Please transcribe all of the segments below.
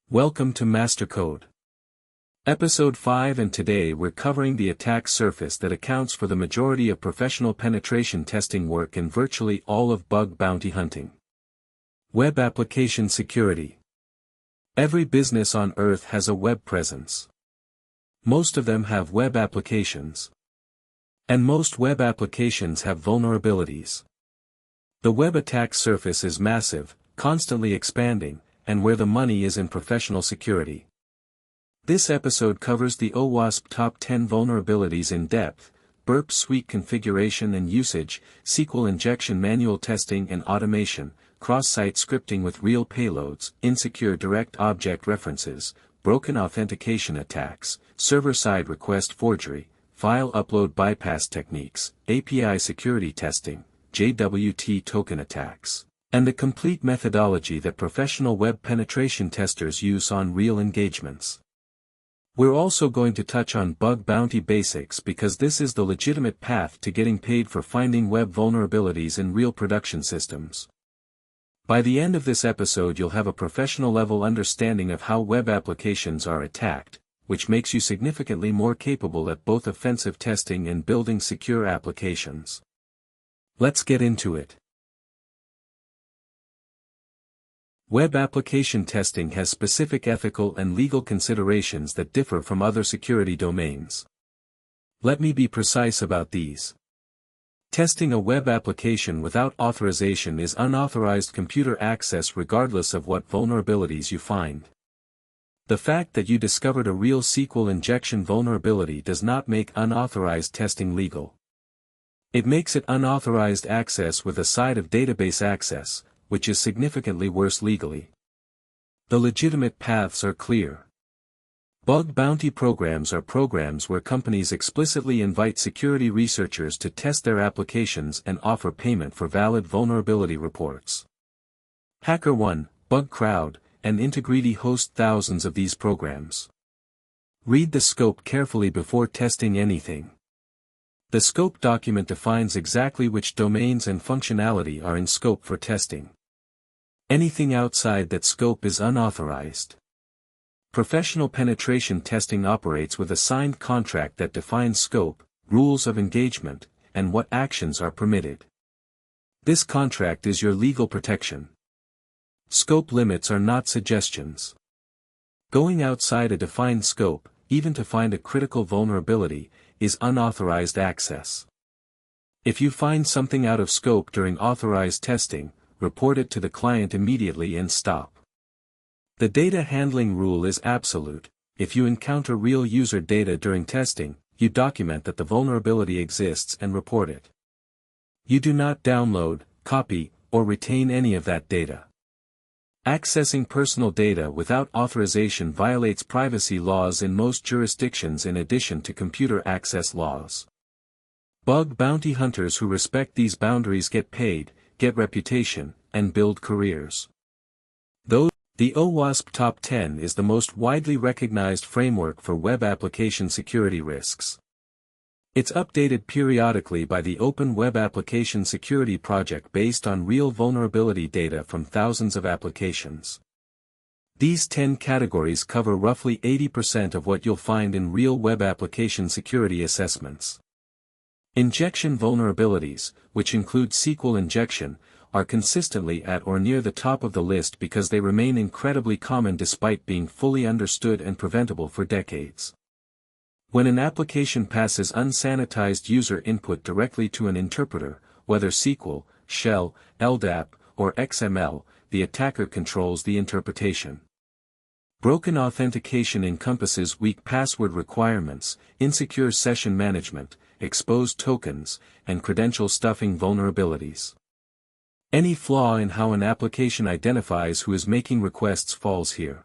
Welcome to MasterCode. Episode 5, and today we're covering the attack surface that accounts for the majority of professional penetration testing work and virtually all of bug bounty hunting. Web application security. Every business on Earth has a web presence. Most of them have web applications. And most web applications have vulnerabilities. The web attack surface is massive, constantly expanding, and where the money is in professional security. This episode covers the OWASP top 10 vulnerabilities in depth, Burp Suite configuration and usage, SQL injection manual testing and automation, cross-site scripting with real payloads, insecure direct object references, broken authentication attacks, server-side request forgery, file upload bypass techniques, API security testing, JWT token attacks, and the complete methodology that professional web penetration testers use on real engagements. We're also going to touch on bug bounty basics because this is the legitimate path to getting paid for finding web vulnerabilities in real production systems. By the end of this episode you'll have a professional-level understanding of how web applications are attacked, which makes you significantly more capable at both offensive testing and building secure applications. Let's get into it. Web application testing has specific ethical and legal considerations that differ from other security domains. Let me be precise about these. Testing a web application without authorization is unauthorized computer access regardless of what vulnerabilities you find. The fact that you discovered a real SQL injection vulnerability does not make unauthorized testing legal. It makes it unauthorized access with a side of database access, which is significantly worse legally. The legitimate paths are clear. Bug bounty programs are programs where companies explicitly invite security researchers to test their applications and offer payment for valid vulnerability reports. HackerOne, BugCrowd, and Integrity host thousands of these programs. Read the scope carefully before testing anything. The scope document defines exactly which domains and functionality are in scope for testing. Anything outside that scope is unauthorized. Professional penetration testing operates with a signed contract that defines scope, rules of engagement, and what actions are permitted. This contract is your legal protection. Scope limits are not suggestions. Going outside a defined scope, even to find a critical vulnerability, is unauthorized access. If you find something out of scope during authorized testing, report it to the client immediately and stop. The data handling rule is absolute. If you encounter real user data during testing, you document that the vulnerability exists and report it. You do not download, copy, or retain any of that data. Accessing personal data without authorization violates privacy laws in most jurisdictions in addition to computer access laws. Bug bounty hunters who respect these boundaries get paid, get reputation, and build careers. The OWASP Top 10 is the most widely recognized framework for web application security risks. It's updated periodically by the Open Web Application Security Project based on real vulnerability data from thousands of applications. These 10 categories cover roughly 80% of what you'll find in real web application security assessments. Injection vulnerabilities, which include SQL injection, are consistently at or near the top of the list because they remain incredibly common despite being fully understood and preventable for decades. When an application passes unsanitized user input directly to an interpreter, whether SQL, Shell, LDAP, or XML, the attacker controls the interpretation. Broken authentication encompasses weak password requirements, insecure session management, exposed tokens, and credential stuffing vulnerabilities. Any flaw in how an application identifies who is making requests falls here.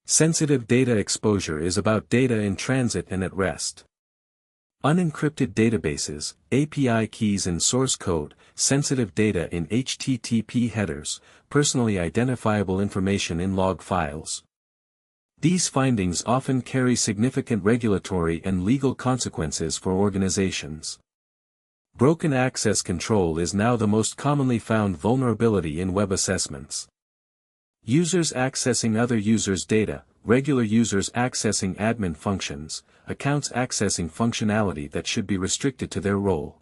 Sensitive data exposure is about data in transit and at rest. Unencrypted databases, API keys and source code, sensitive data in HTTP headers, personally identifiable information in log files. These findings often carry significant regulatory and legal consequences for organizations. Broken access control is now the most commonly found vulnerability in web assessments. Users accessing other users' data, regular users accessing admin functions, accounts accessing functionality that should be restricted to their role.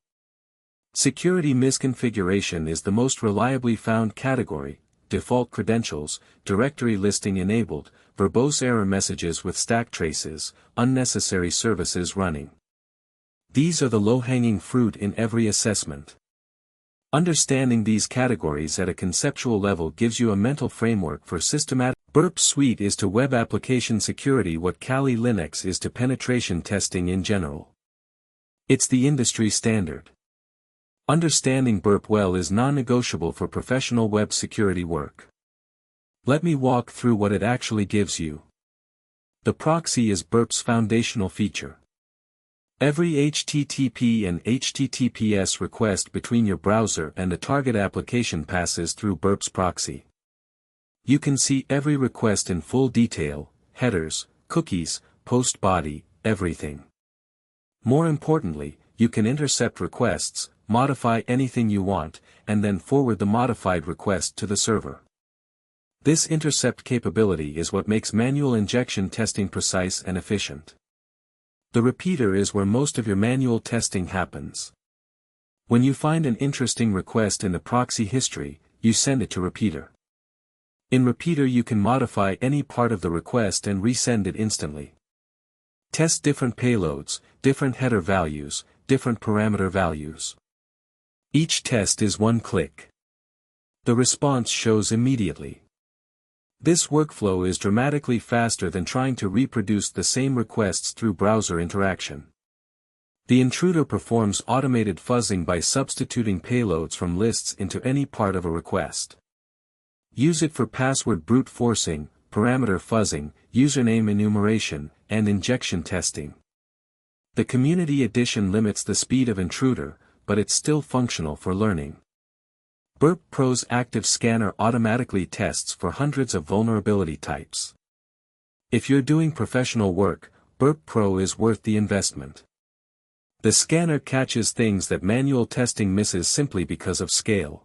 Security misconfiguration is the most reliably found category: default credentials, directory listing enabled, verbose error messages with stack traces, unnecessary services running. These are the low-hanging fruit in every assessment. Understanding these categories at a conceptual level gives you a mental framework for systematic. Burp Suite is to web application security what Kali Linux is to penetration testing in general. It's the industry standard. Understanding Burp well is non-negotiable for professional web security work. Let me walk through what it actually gives you. The proxy is Burp's foundational feature. Every HTTP and HTTPS request between your browser and the target application passes through Burp's proxy. You can see every request in full detail: headers, cookies, post body, everything. More importantly, you can intercept requests, modify anything you want, and then forward the modified request to the server. This intercept capability is what makes manual injection testing precise and efficient. The repeater is where most of your manual testing happens. When you find an interesting request in the proxy history, you send it to repeater. In repeater you can modify any part of the request and resend it instantly. Test different payloads, different header values, different parameter values. Each test is one click. The response shows immediately. This workflow is dramatically faster than trying to reproduce the same requests through browser interaction. The intruder performs automated fuzzing by substituting payloads from lists into any part of a request. Use it for password brute forcing, parameter fuzzing, username enumeration, and injection testing. The Community Edition limits the speed of intruder, but it's still functional for learning. Burp Pro's Active Scanner automatically tests for hundreds of vulnerability types. If you're doing professional work, Burp Pro is worth the investment. The scanner catches things that manual testing misses simply because of scale.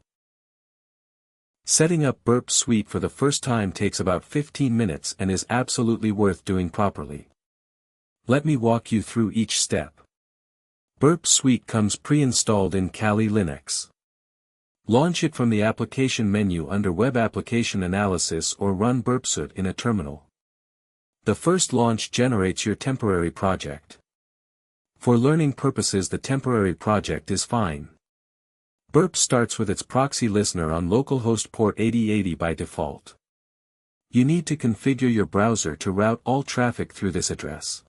Setting up Burp Suite for the first time takes about 15 minutes and is absolutely worth doing properly. Let me walk you through each step. Burp Suite comes pre-installed in Kali Linux. Launch it from the application menu under Web Application Analysis or run Burp Suite in a terminal. The first launch generates your temporary project. For learning purposes the temporary project is fine. Burp starts with its proxy listener on localhost port 8080 by default. You need to configure your browser to route all traffic through this address.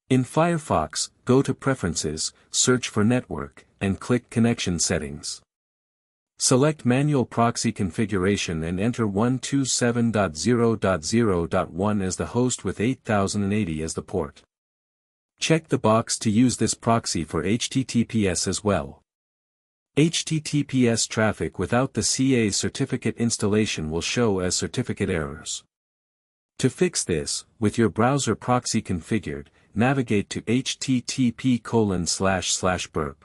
In Firefox, go to Preferences, search for Network, and click Connection Settings. Select Manual Proxy Configuration and enter 127.0.0.1 as the host with 8080 as the port. Check the box to use this proxy for HTTPS as well. HTTPS traffic without the CA certificate installation will show as certificate errors. To fix this, with your browser proxy configured, navigate to http://burp.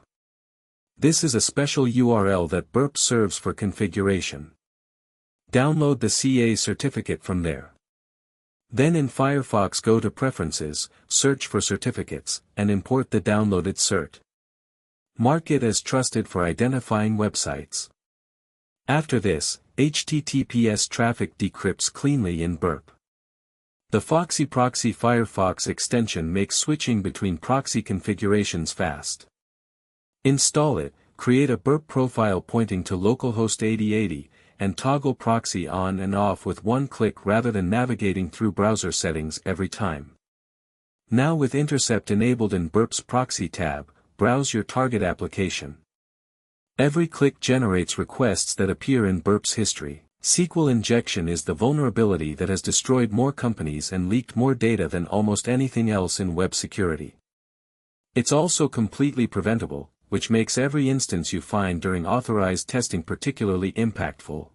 This is a special URL that Burp serves for configuration. Download the CA certificate from there. Then in Firefox go to Preferences, search for Certificates, and import the downloaded cert. Mark it as trusted for identifying websites. After this, HTTPS traffic decrypts cleanly in Burp. The Foxy Proxy Firefox extension makes switching between proxy configurations fast. Install it, create a Burp profile pointing to localhost 8080, and toggle proxy on and off with one click rather than navigating through browser settings every time. Now with Intercept enabled in Burp's Proxy tab, browse your target application. Every click generates requests that appear in Burp's history. SQL injection is the vulnerability that has destroyed more companies and leaked more data than almost anything else in web security. It's also completely preventable, which makes every instance you find during authorized testing particularly impactful.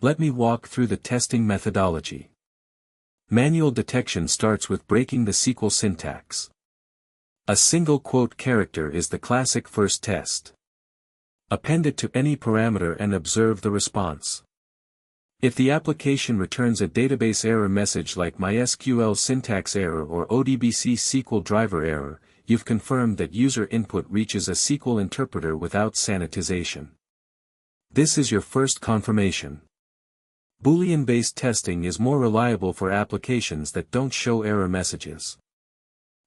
Let me walk through the testing methodology. Manual detection starts with breaking the SQL syntax. A single quote character is the classic first test. Append it to any parameter and observe the response. If the application returns a database error message like MySQL syntax error or ODBC SQL driver error, you've confirmed that user input reaches a SQL interpreter without sanitization. This is your first confirmation. Boolean-based testing is more reliable for applications that don't show error messages.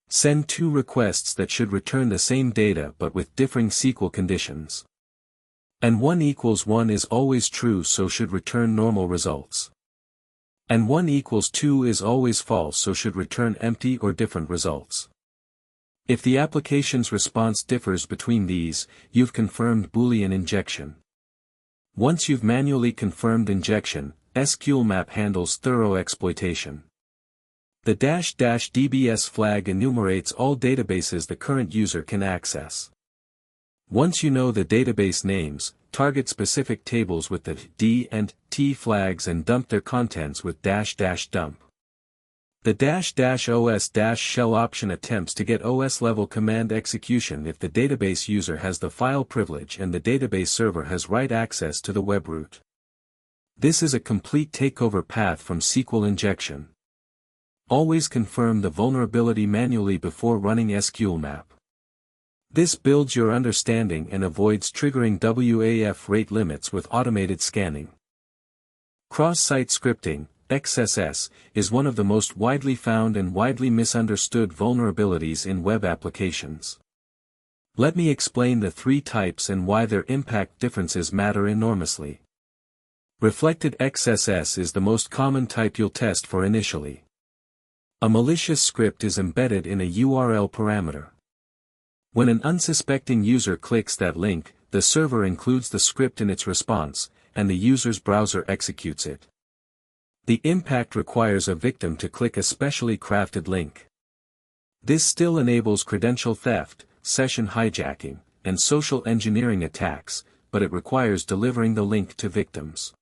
Send two requests that should return the same data but with differing SQL conditions. And 1 equals 1 is always true, so should return normal results. And 1 equals 2 is always false, so should return empty or different results. If the application's response differs between these, you've confirmed Boolean injection. Once you've manually confirmed injection, SQLMap handles thorough exploitation. The --dbs flag enumerates all databases the current user can access. Once you know the database names, target specific tables with the D and T flags and dump their contents with --dump. The --os-shell option attempts to get OS-level command execution if the database user has the file privilege and the database server has write access to the web root. This is a complete takeover path from SQL injection. Always confirm the vulnerability manually before running SQLMap. This builds your understanding and avoids triggering WAF rate limits with automated scanning. Cross-site scripting, XSS, is one of the most widely found and widely misunderstood vulnerabilities in web applications. Let me explain the three types and why their impact differences matter enormously. Reflected XSS is the most common type you'll test for initially. A malicious script is embedded in a URL parameter. When an unsuspecting user clicks that link, the server includes the script in its response, and the user's browser executes it. The impact requires a victim to click a specially crafted link. This still enables credential theft, session hijacking, and social engineering attacks, but it requires delivering the link to victims.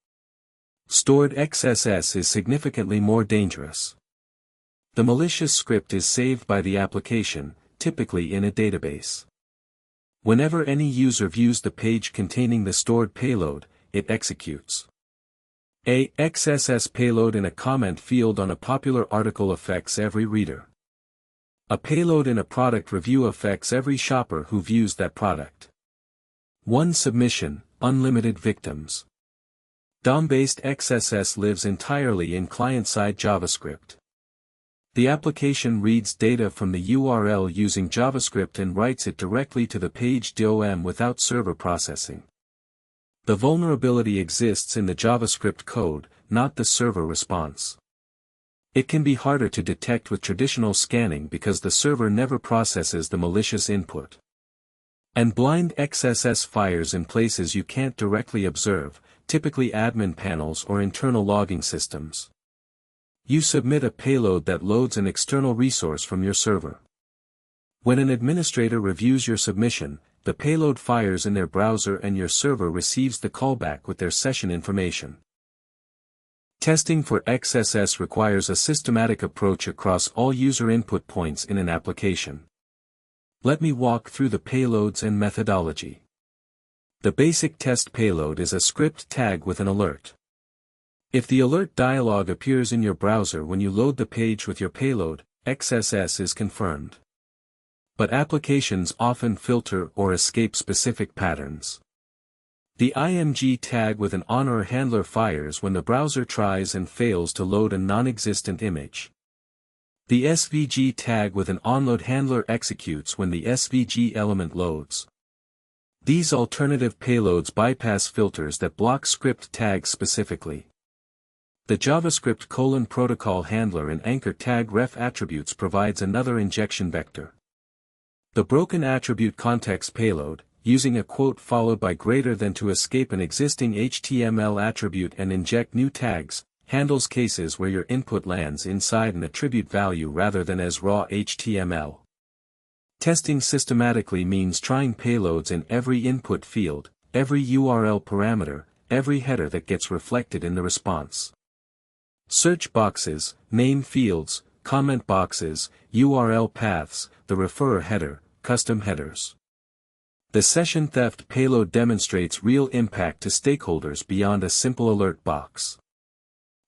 Stored XSS is significantly more dangerous. The malicious script is saved by the application, typically in a database. Whenever any user views the page containing the stored payload, it executes. A XSS payload in a comment field on a popular article affects every reader. A payload in a product review affects every shopper who views that product. One submission, unlimited victims. DOM-based XSS lives entirely in client-side JavaScript. The application reads data from the URL using JavaScript and writes it directly to the page DOM without server processing. The vulnerability exists in the JavaScript code, not the server response. It can be harder to detect with traditional scanning because the server never processes the malicious input. And blind XSS fires in places you can't directly observe, typically admin panels or internal logging systems. You submit a payload that loads an external resource from your server. When an administrator reviews your submission, the payload fires in their browser and your server receives the callback with their session information. Testing for XSS requires a systematic approach across all user input points in an application. Let me walk through the payloads and methodology. The basic test payload is a script tag with an alert. If the alert dialog appears in your browser when you load the page with your payload, XSS is confirmed. But applications often filter or escape specific patterns. The IMG tag with an honor handler fires when the browser tries and fails to load a non-existent image. The SVG tag with an onload handler executes when the SVG element loads. These alternative payloads bypass filters that block script tags specifically. The JavaScript protocol handler and anchor tag ref attributes provides another injection vector. The broken attribute context payload, using a quote followed by greater than to escape an existing HTML attribute and inject new tags, handles cases where your input lands inside an attribute value rather than as raw HTML. Testing systematically means trying payloads in every input field, every URL parameter, every header that gets reflected in the response. Search boxes, name fields, comment boxes, URL paths, the referrer header, custom headers. The session theft payload demonstrates real impact to stakeholders beyond a simple alert box.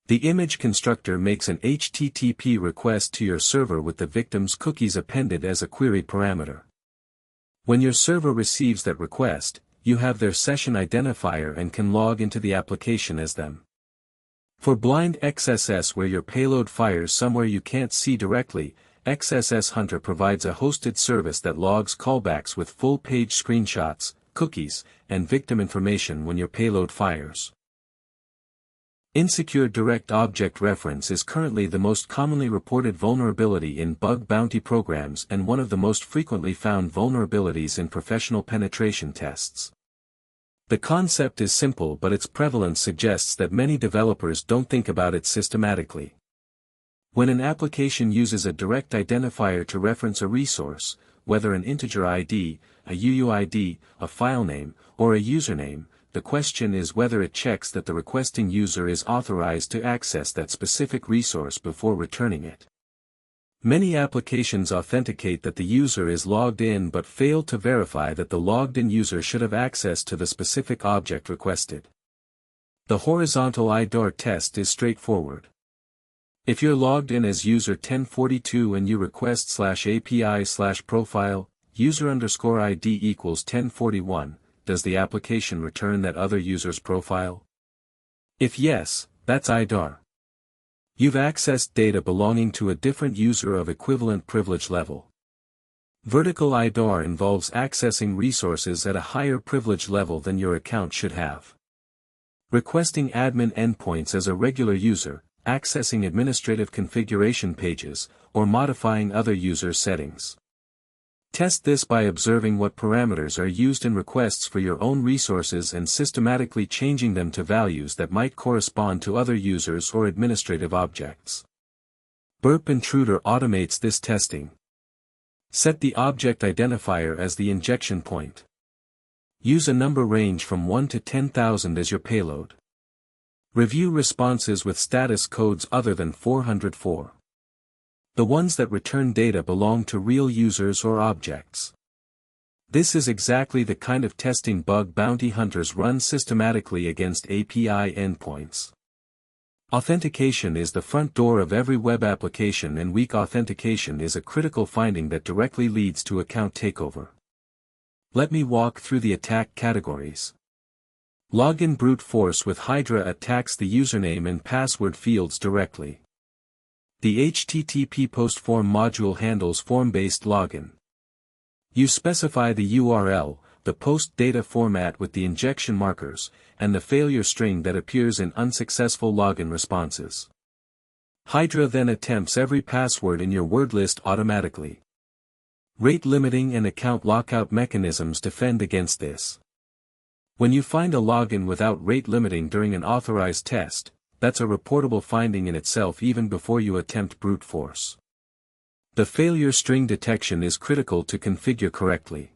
The image constructor makes an HTTP request to your server with the victim's cookies appended as a query parameter. When your server receives that request, you have their session identifier and can log into the application as them. For blind XSS where your payload fires somewhere you can't see directly, XSS Hunter provides a hosted service that logs callbacks with full-page screenshots, cookies, and victim information when your payload fires. Insecure Direct Object Reference is currently the most commonly reported vulnerability in bug bounty programs and one of the most frequently found vulnerabilities in professional penetration tests. The concept is simple, but its prevalence suggests that many developers don't think about it systematically. When an application uses a direct identifier to reference a resource, whether an integer ID, a UUID, a file name, or a username, the question is whether it checks that the requesting user is authorized to access that specific resource before returning it. Many applications authenticate that the user is logged in but fail to verify that the logged-in user should have access to the specific object requested. The horizontal IDOR test is straightforward. If you're logged in as user 1042 and you request /API/profile, user_ID equals 1041, does the application return that other user's profile? If yes, that's IDOR. You've accessed data belonging to a different user of equivalent privilege level. Vertical IDOR involves accessing resources at a higher privilege level than your account should have. Requesting admin endpoints as a regular user, accessing administrative configuration pages, or modifying other user settings. Test this by observing what parameters are used in requests for your own resources and systematically changing them to values that might correspond to other users or administrative objects. Burp Intruder automates this testing. Set the object identifier as the injection point. Use a number range from 1 to 10,000 as your payload. Review responses with status codes other than 404. The ones that return data belong to real users or objects. This is exactly the kind of testing bug bounty hunters run systematically against API endpoints. Authentication is the front door of every web application, and weak authentication is a critical finding that directly leads to account takeover. Let me walk through the attack categories. Login brute force with Hydra attacks the username and password fields directly. The HTTP post form module handles form-based login. You specify the URL, the post data format with the injection markers, and the failure string that appears in unsuccessful login responses. Hydra then attempts every password in your word list automatically. Rate limiting and account lockout mechanisms defend against this. When you find a login without rate limiting during an authorized test, that's a reportable finding in itself even before you attempt brute force. The failure string detection is critical to configure correctly.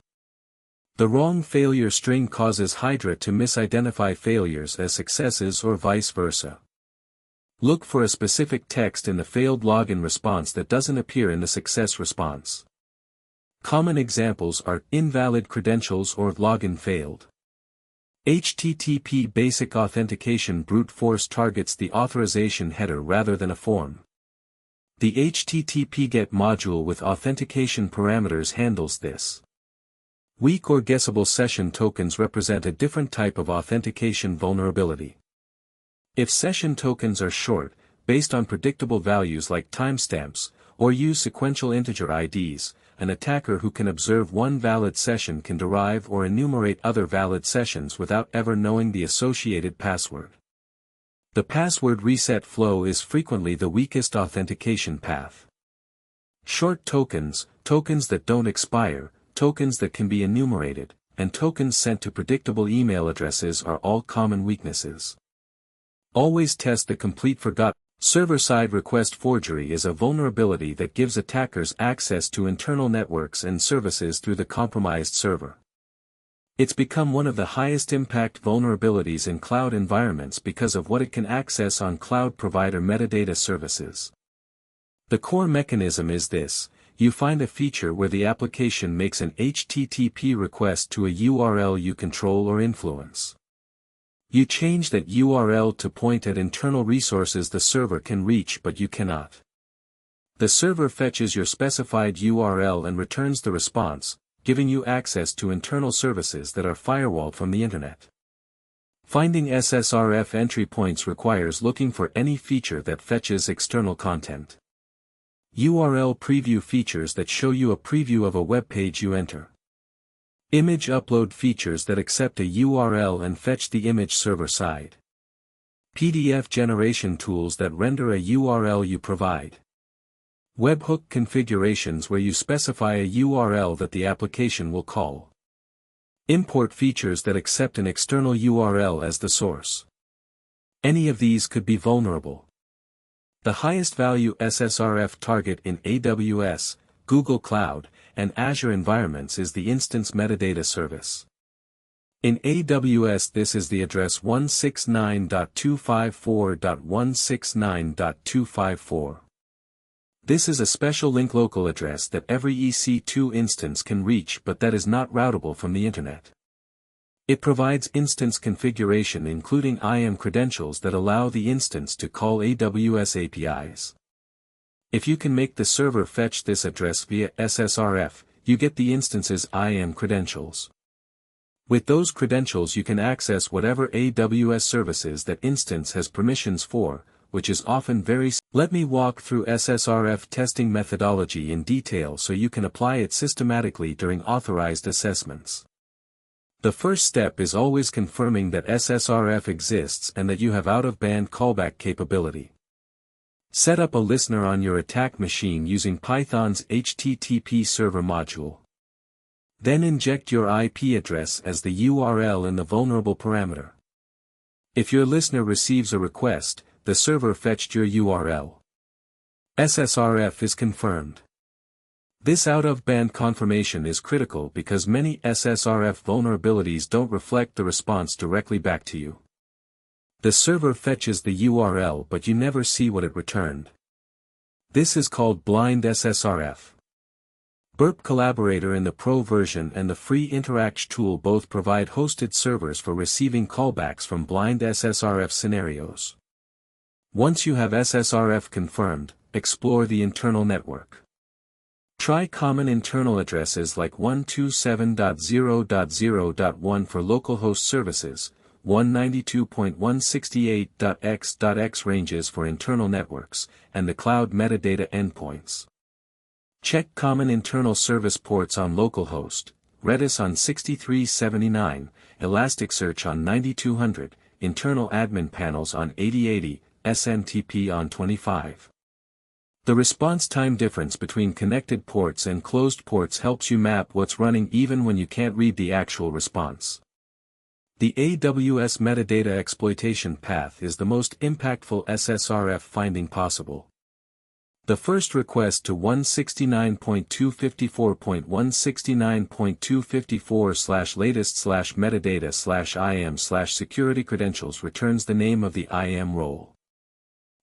The wrong failure string causes Hydra to misidentify failures as successes or vice versa. Look for a specific text in the failed login response that doesn't appear in the success response. Common examples are invalid credentials or login failed. HTTP basic authentication brute force targets the authorization header rather than a form. The HTTP GET module with authentication parameters handles this. Weak or guessable session tokens represent a different type of authentication vulnerability. If session tokens are short, based on predictable values like timestamps, or use sequential integer IDs, an attacker who can observe one valid session can derive or enumerate other valid sessions without ever knowing the associated password. The password reset flow is frequently the weakest authentication path. Short tokens, tokens that don't expire, tokens that can be enumerated, and tokens sent to predictable email addresses are all common weaknesses. Always test the complete forgot. Server-side request forgery is a vulnerability that gives attackers access to internal networks and services through the compromised server. It's become one of the highest impact vulnerabilities in cloud environments because of what it can access on cloud provider metadata services. The core mechanism is this: you find a feature where the application makes an HTTP request to a URL you control or influence. You change that URL to point at internal resources the server can reach but you cannot. The server fetches your specified URL and returns the response, giving you access to internal services that are firewalled from the internet. Finding SSRF entry points requires looking for any feature that fetches external content. URL preview features that show you a preview of a web page you enter. Image upload features that accept a URL and fetch the image server-side. PDF generation tools that render a URL you provide. Webhook configurations where you specify a URL that the application will call. Import features that accept an external URL as the source. Any of these could be vulnerable. The highest value SSRF target in AWS, Google Cloud, and Azure environments is the Instance Metadata Service. In AWS this is the address 169.254.169.254. This is a special link local address that every EC2 instance can reach but that is not routable from the internet. It provides instance configuration including IAM credentials that allow the instance to call AWS APIs. If you can make the server fetch this address via SSRF, you get the instance's IAM credentials. With those credentials you can access whatever AWS services that instance has permissions for, which is often very. Let me walk through SSRF testing methodology in detail so you can apply it systematically during authorized assessments. The first step is always confirming that SSRF exists and that you have out-of-band callback capability. Set up a listener on your attack machine using Python's HTTP server module. Then inject your IP address as the URL in the vulnerable parameter. If your listener receives a request, the server fetched your URL. SSRF is confirmed. This out-of-band confirmation is critical because many SSRF vulnerabilities don't reflect the response directly back to you. The server fetches the URL but you never see what it returned. This is called blind SSRF. Burp Collaborator in the Pro version and the free Interact tool both provide hosted servers for receiving callbacks from blind SSRF scenarios. Once you have SSRF confirmed, explore the internal network. Try common internal addresses like 127.0.0.1 for localhost services, 192.168.x.x ranges for internal networks, and the cloud metadata endpoints. Check common internal service ports on localhost, Redis on 6379, Elasticsearch on 9200, internal admin panels on 8080, SMTP on 25. The response time difference between connected ports and closed ports helps you map what's running even when you can't read the actual response. The AWS metadata exploitation path is the most impactful SSRF finding possible. The first request to 169.254.169.254/latest/metadata/IAM/security credentials returns the name of the IAM role.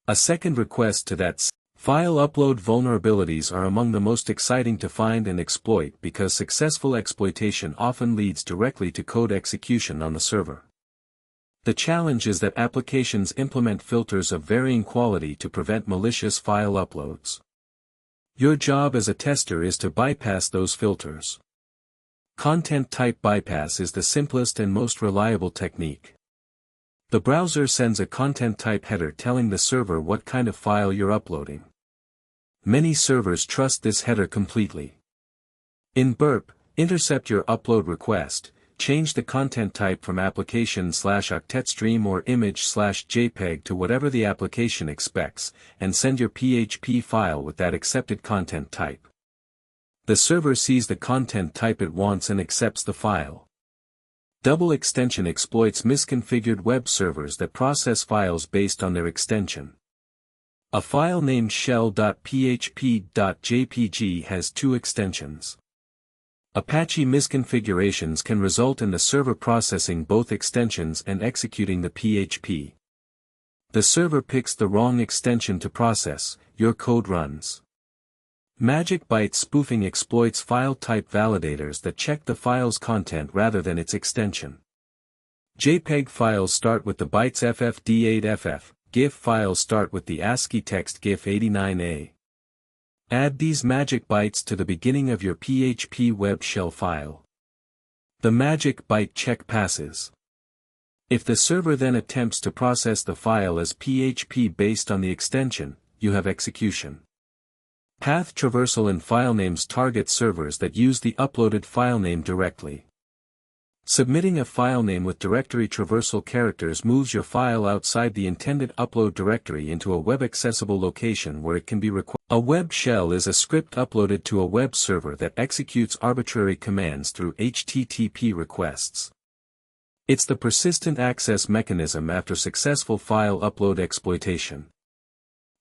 A second request to that file upload vulnerabilities are among the most exciting to find and exploit because successful exploitation often leads directly to code execution on the server. The challenge is that applications implement filters of varying quality to prevent malicious file uploads. Your job as a tester is to bypass those filters. Content type bypass is the simplest and most reliable technique. The browser sends a content type header telling the server what kind of file you're uploading. Many servers trust this header completely. In Burp, intercept your upload request, change the content type from application/octetstream or image/JPEG to whatever the application expects, and send your PHP file with that accepted content type. The server sees the content type it wants and accepts the file. Double extension exploits misconfigured web servers that process files based on their extension. A file named shell.php.jpg has two extensions. Apache misconfigurations can result in the server processing both extensions and executing the PHP. The server picks the wrong extension to process, your code runs. Magic Byte spoofing exploits file type validators that check the file's content rather than its extension. JPEG files start with the bytes FFD8FF, GIF files start with the ASCII text GIF89A. Add these magic bytes to the beginning of your PHP web shell file. The magic byte check passes. If the server then attempts to process the file as PHP based on the extension, you have execution. Path traversal and filenames target servers that use the uploaded filename directly. Submitting a filename with directory traversal characters moves your file outside the intended upload directory into a web-accessible location where it can be required. A web shell is a script uploaded to a web server that executes arbitrary commands through HTTP requests. It's the persistent access mechanism after successful file upload exploitation.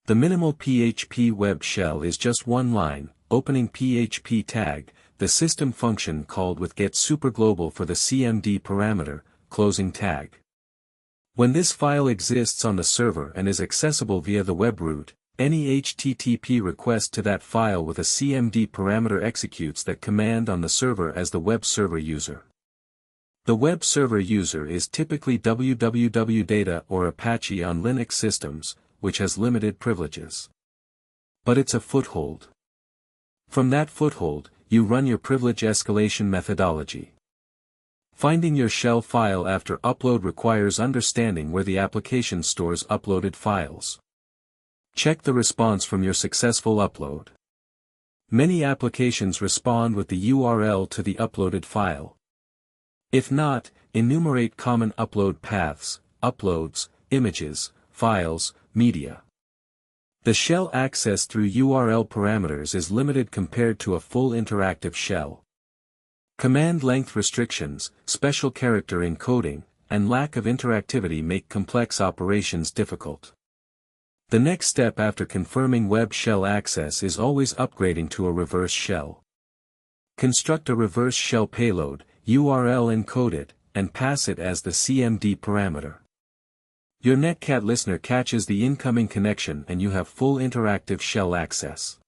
The minimal PHP web shell is just one line, opening PHP tag, the system function called with getSuperGlobal for the CMD parameter, closing tag. When this file exists on the server and is accessible via the web root, any HTTP request to that file with a CMD parameter executes that command on the server as the web server user. The web server user is typically www.data or Apache on Linux systems, which has limited privileges. But it's a foothold. From that foothold, you run your privilege escalation methodology. Finding your shell file after upload requires understanding where the application stores uploaded files. Check the response from your successful upload. Many applications respond with the URL to the uploaded file. If not, enumerate common upload paths, uploads, images, files, media. The shell access through URL parameters is limited compared to a full interactive shell. Command length restrictions, special character encoding, and lack of interactivity make complex operations difficult. The next step after confirming web shell access is always upgrading to a reverse shell. Construct a reverse shell payload, URL encode it, and pass it as the CMD parameter. Your Netcat listener catches the incoming connection and you have full interactive shell access.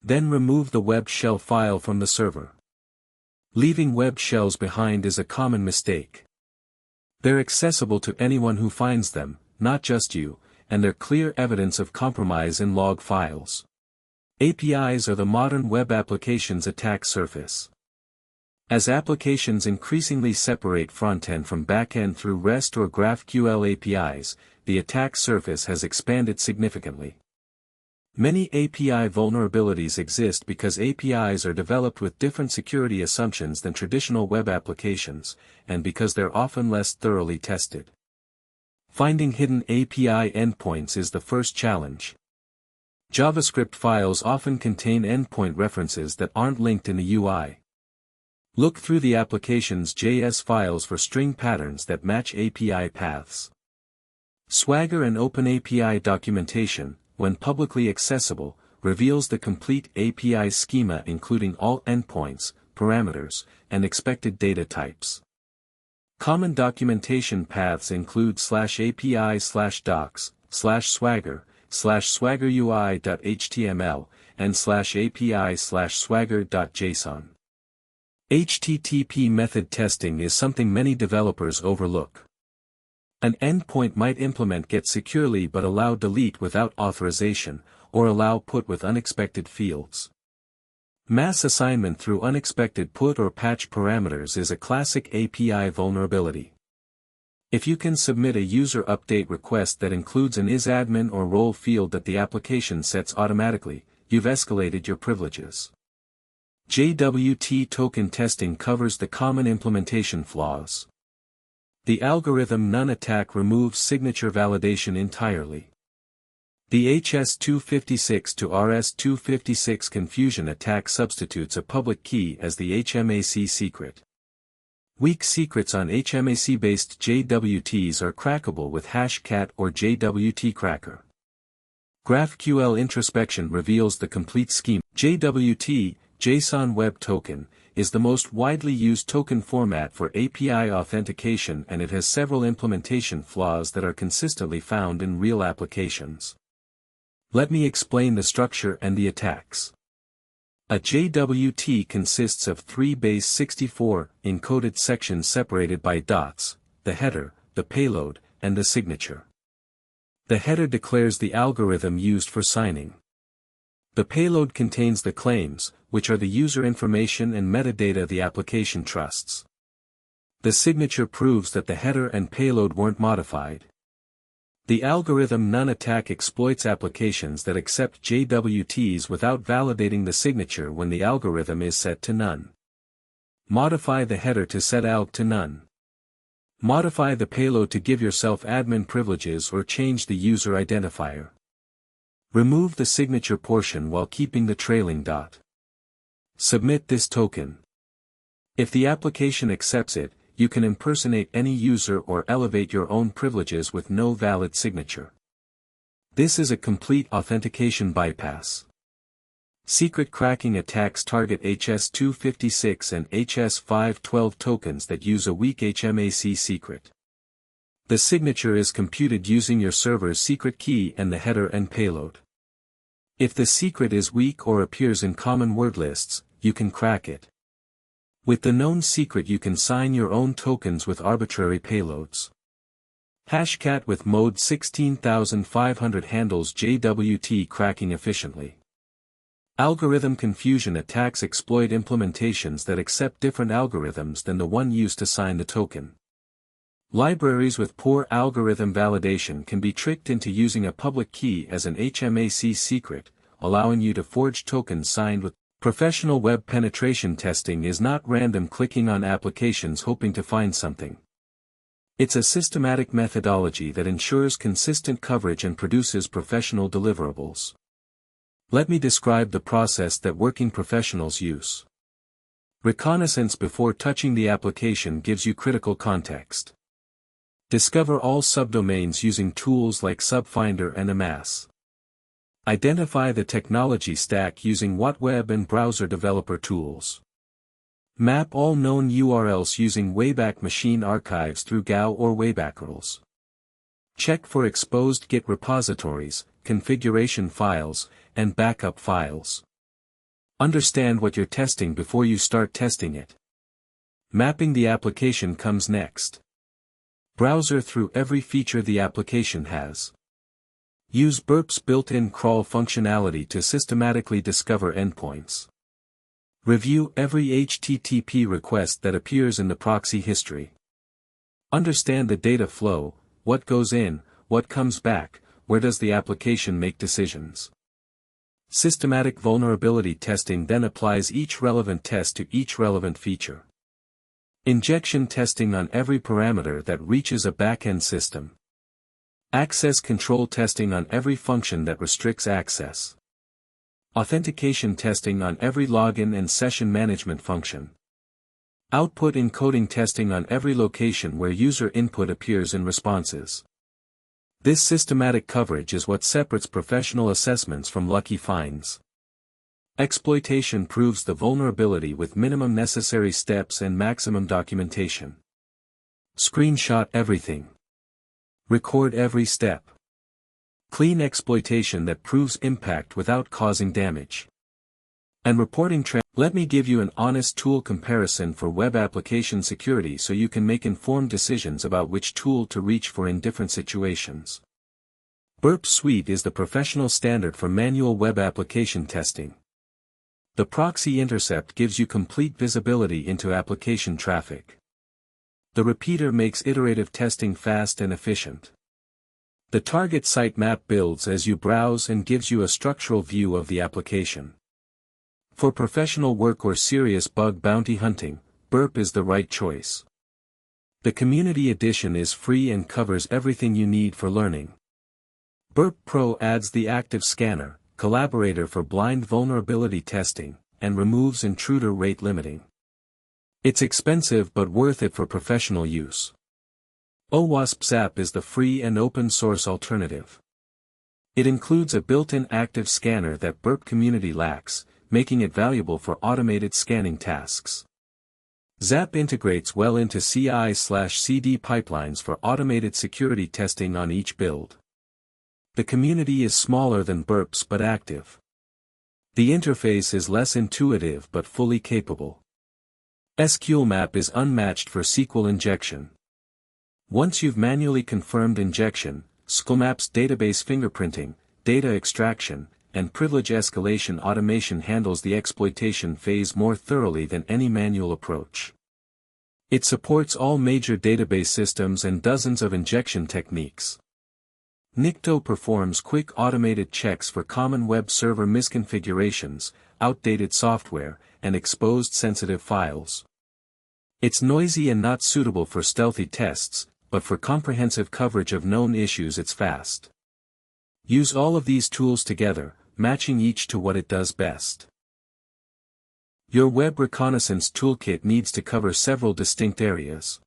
Then remove the web shell file from the server. Leaving web shells behind is a common mistake. They're accessible to anyone who finds them, not just you, and they're clear evidence of compromise in log files. APIs are the modern web application's attack surface. As applications increasingly separate front-end from back-end through REST or GraphQL APIs, the attack surface has expanded significantly. Many API vulnerabilities exist because APIs are developed with different security assumptions than traditional web applications, and because they're often less thoroughly tested. Finding hidden API endpoints is the first challenge. JavaScript files often contain endpoint references that aren't linked in the UI. Look through the application's JS files for string patterns that match API paths. Swagger and OpenAPI documentation, when publicly accessible, reveals the complete API schema including all endpoints, parameters, and expected data types. Common documentation paths include /API/docs, /swagger, /swaggerui.html, and /API/swagger.json. HTTP method testing is something many developers overlook. An endpoint might implement get securely but allow delete without authorization, or allow put with unexpected fields. Mass assignment through unexpected put or patch parameters is a classic API vulnerability. If you can submit a user update request that includes an isadmin or role field that the application sets automatically, you've escalated your privileges. JWT token testing covers the common implementation flaws. The algorithm none attack removes signature validation entirely. The HS256 to RS256 confusion attack substitutes a public key as the HMAC secret. Weak secrets on HMAC-based JWTs are crackable with Hashcat or JWT Cracker. GraphQL introspection reveals the complete scheme. JWT, JSON Web Token, is the most widely used token format for API authentication, and it has several implementation flaws that are consistently found in real applications. Let me explain the structure and the attacks. A JWT consists of 3 base 64 encoded sections separated by dots, the header, the payload, and the signature. The header declares the algorithm used for signing. The payload contains the claims, which are the user information and metadata the application trusts. The signature proves that the header and payload weren't modified. The algorithm none attack exploits applications that accept JWTs without validating the signature when the algorithm is set to none. Modify the header to set alg to none. Modify the payload to give yourself admin privileges or change the user identifier. Remove the signature portion while keeping the trailing dot. Submit this token. If the application accepts it, you can impersonate any user or elevate your own privileges with no valid signature. This is a complete authentication bypass. Secret cracking attacks target HS256 and HS512 tokens that use a weak HMAC secret. The signature is computed using your server's secret key and the header and payload. If the secret is weak or appears in common word lists, you can crack it. With the known secret you can sign your own tokens with arbitrary payloads. Hashcat with mode 16500 handles JWT cracking efficiently. Algorithm confusion attacks exploit implementations that accept different algorithms than the one used to sign the token. Libraries with poor algorithm validation can be tricked into using a public key as an HMAC secret, allowing you to forge tokens signed with. Professional web penetration testing is not random clicking on applications hoping to find something. It's a systematic methodology that ensures consistent coverage and produces professional deliverables. Let me describe the process that working professionals use. Reconnaissance before touching the application gives you critical context. Discover all subdomains using tools like Subfinder and Amass. Identify the technology stack using web and browser developer tools. Map all known URLs using Wayback Machine Archives through GAO or Waybackrels. Check for exposed Git repositories, configuration files, and backup files. Understand what you're testing before you start testing it. Mapping the application comes next. Browser through every feature the application has. Use Burp's built-in crawl functionality to systematically discover endpoints. Review every HTTP request that appears in the proxy history. Understand the data flow, what goes in, what comes back, where does the application make decisions. Systematic vulnerability testing then applies each relevant test to each relevant feature. Injection testing on every parameter that reaches a backend system. Access control testing on every function that restricts access. Authentication testing on every login and session management function. Output encoding testing on every location where user input appears in responses. This systematic coverage is what separates professional assessments from lucky finds. Exploitation proves the vulnerability with minimum necessary steps and maximum documentation. Screenshot everything. Record every step. Clean exploitation that proves impact without causing damage. And reporting trend. Let me give you an honest tool comparison for web application security so you can make informed decisions about which tool to reach for in different situations. Burp Suite is the professional standard for manual web application testing. The Proxy intercept gives you complete visibility into application traffic. The repeater makes iterative testing fast and efficient. The target sitemap builds as you browse and gives you a structural view of the application. For professional work or serious bug bounty hunting, Burp is the right choice. The Community Edition is free and covers everything you need for learning. Burp Pro adds the Active Scanner, collaborator for blind vulnerability testing, and removes intruder rate limiting. It's expensive but worth it for professional use. OWASP SAP is the free and open source alternative. It includes a built-in active scanner that Burp community lacks, making it valuable for automated scanning tasks. ZAP integrates well into CI/CD pipelines for automated security testing on each build. The community is smaller than Burp's but active. The interface is less intuitive but fully capable. SQLMap is unmatched for SQL injection. Once you've manually confirmed injection, SQLMap's database fingerprinting, data extraction, and privilege escalation automation handles the exploitation phase more thoroughly than any manual approach. It supports all major database systems and dozens of injection techniques. Nikto performs quick automated checks for common web server misconfigurations, outdated software, and exposed sensitive files. It's noisy and not suitable for stealthy tests, but for comprehensive coverage of known issues it's fast. Use all of these tools together, matching each to what it does best. Your web reconnaissance toolkit needs to cover several distinct areas.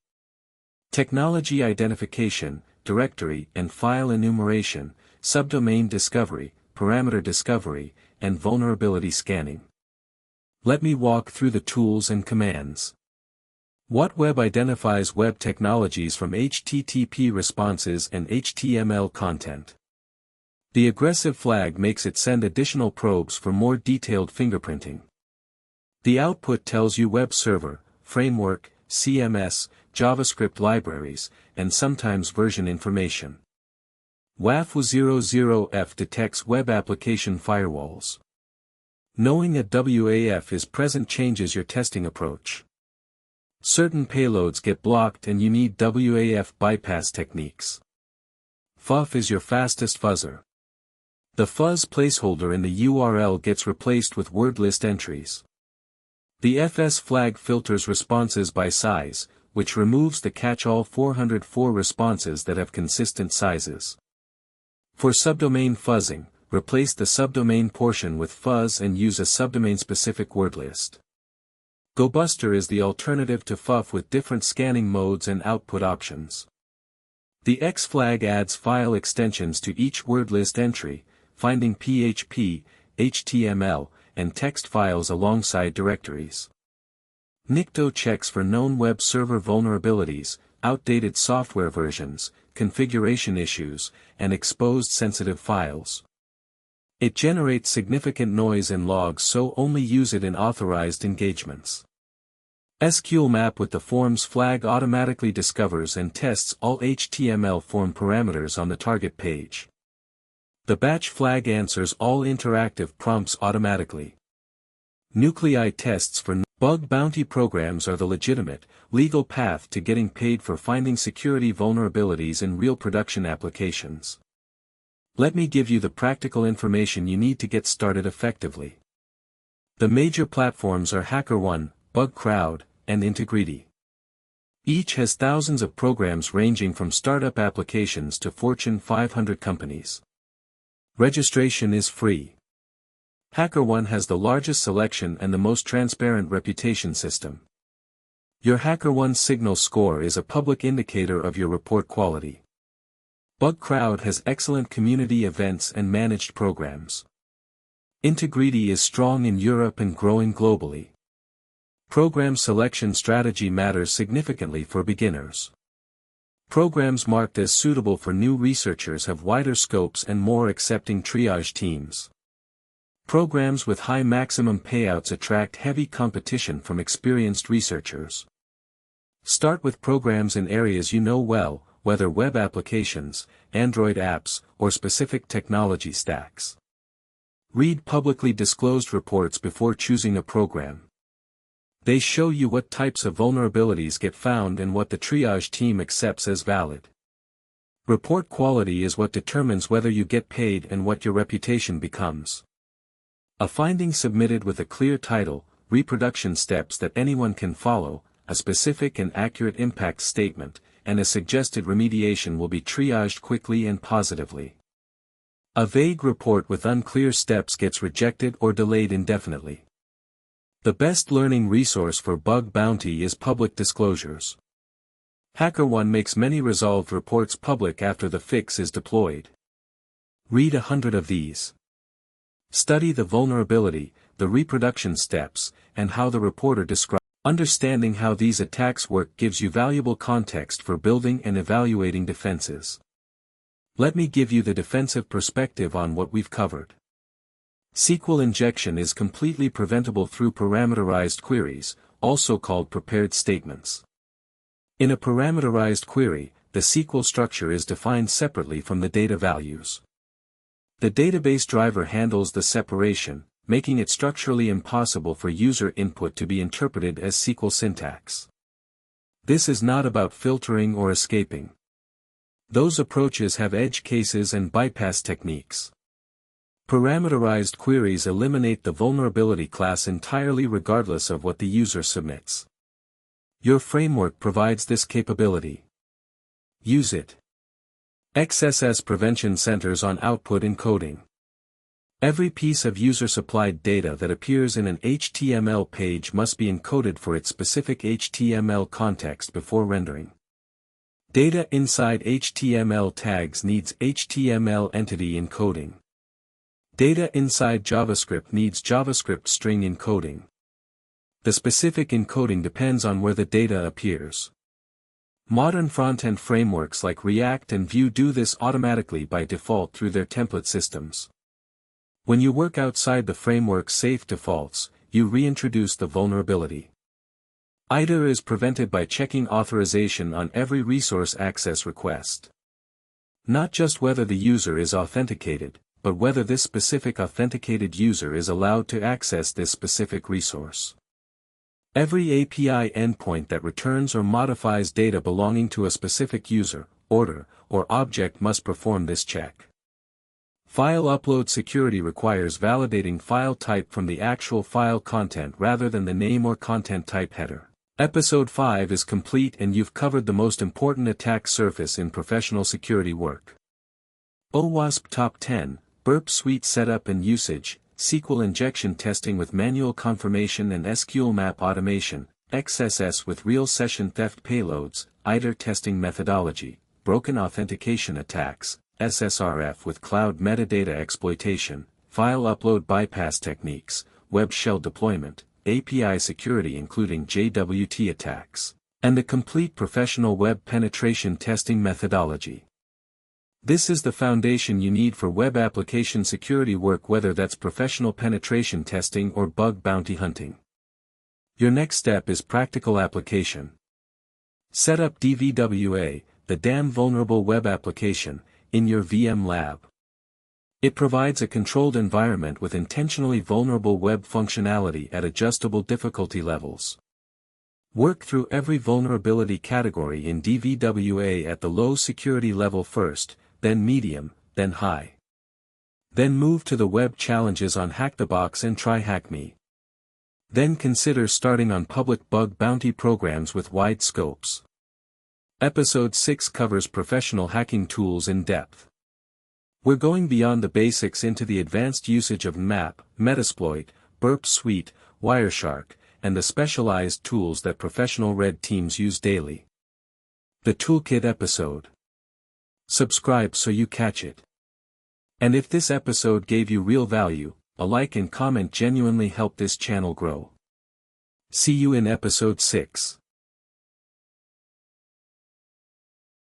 Technology identification, directory and file enumeration, subdomain discovery, parameter discovery, and vulnerability scanning. Let me walk through the tools and commands. What web identifies web technologies from HTTP responses and HTML content? The aggressive flag makes it send additional probes for more detailed fingerprinting. The output tells you web server, framework, CMS, JavaScript libraries, and sometimes version information. ffuf detects web application firewalls. Knowing a WAF is present changes your testing approach. Certain payloads get blocked and you need WAF bypass techniques. ffuf is your fastest fuzzer. The fuzz placeholder in the URL gets replaced with word list entries. The FS flag filters responses by size, which removes the catch-all 404 responses that have consistent sizes. For subdomain fuzzing, replace the subdomain portion with fuzz and use a subdomain-specific word list. Gobuster is the alternative to ffuf with different scanning modes and output options. The X flag adds file extensions to each word list entry, finding PHP, HTML, and text files alongside directories. Nikto checks for known web server vulnerabilities, outdated software versions, configuration issues, and exposed sensitive files. It generates significant noise and logs, so only use it in authorized engagements. SQLMap with the forms flag automatically discovers and tests all HTML form parameters on the target page. The batch flag answers all interactive prompts automatically. Nuclei tests for bug bounty programs are the legitimate, legal path to getting paid for finding security vulnerabilities in real production applications. Let me give you the practical information you need to get started effectively. The major platforms are HackerOne, BugCrowd, and Integrity. Each has thousands of programs ranging from startup applications to Fortune 500 companies. Registration is free. HackerOne has the largest selection and the most transparent reputation system. Your HackerOne signal score is a public indicator of your report quality. BugCrowd has excellent community events and managed programs. Integrity is strong in Europe and growing globally. Program selection strategy matters significantly for beginners. Programs marked as suitable for new researchers have wider scopes and more accepting triage teams. Programs with high maximum payouts attract heavy competition from experienced researchers. Start with programs in areas you know well, whether web applications, Android apps, or specific technology stacks. Read publicly disclosed reports before choosing a program. They show you what types of vulnerabilities get found and what the triage team accepts as valid. Report quality is what determines whether you get paid and what your reputation becomes. A finding submitted with a clear title, reproduction steps that anyone can follow, a specific and accurate impact statement, and a suggested remediation will be triaged quickly and positively. A vague report with unclear steps gets rejected or delayed indefinitely. The best learning resource for bug bounty is public disclosures. HackerOne makes many resolved reports public after the fix is deployed. Read 100 of these. Study the vulnerability, the reproduction steps, and how the reporter describes. Understanding how these attacks work gives you valuable context for building and evaluating defenses. Let me give you the defensive perspective on what we've covered. SQL injection is completely preventable through parameterized queries, also called prepared statements. In a parameterized query, the SQL structure is defined separately from the data values. The database driver handles the separation, making it structurally impossible for user input to be interpreted as SQL syntax. This is not about filtering or escaping. Those approaches have edge cases and bypass techniques. Parameterized queries eliminate the vulnerability class entirely regardless of what the user submits. Your framework provides this capability. Use it. XSS prevention centers on output encoding. Every piece of user-supplied data that appears in an HTML page must be encoded for its specific HTML context before rendering. Data inside HTML tags needs HTML entity encoding. Data inside JavaScript needs JavaScript string encoding. The specific encoding depends on where the data appears. Modern front-end frameworks like React and Vue do this automatically by default through their template systems. When you work outside the framework's safe defaults, you reintroduce the vulnerability. IDOR is prevented by checking authorization on every resource access request. Not just whether the user is authenticated, but whether this specific authenticated user is allowed to access this specific resource. Every API endpoint that returns or modifies data belonging to a specific user, order, or object must perform this check. File upload security requires validating file type from the actual file content rather than the name or content type header. Episode 5 is complete and you've covered the most important attack surface in professional security work. OWASP Top 10, Burp Suite Setup and Usage, SQL Injection Testing with Manual Confirmation and SQLMap Automation, XSS with Real Session Theft Payloads, IDOR Testing Methodology, Broken Authentication Attacks, SSRF with Cloud Metadata Exploitation, File Upload Bypass Techniques, Web Shell Deployment, API Security including JWT attacks, and the complete professional web penetration testing methodology. This is the foundation you need for web application security work, whether that's professional penetration testing or bug bounty hunting. Your next step is practical application. Set up DVWA, the damn vulnerable web application, in your VM lab. It provides a controlled environment with intentionally vulnerable web functionality at adjustable difficulty levels. Work through every vulnerability category in DVWA at the low security level first, then medium, then high. Then move to the web challenges on HackTheBox and TryHackMe. Then consider starting on public bug bounty programs with wide scopes. Episode 6 covers professional hacking tools in depth. We're going beyond the basics into the advanced usage of MAP, Metasploit, Burp Suite, Wireshark, and the specialized tools that professional red teams use daily. The Toolkit episode. Subscribe so you catch it. And if this episode gave you real value, a like and comment genuinely help this channel grow. See you in episode 6.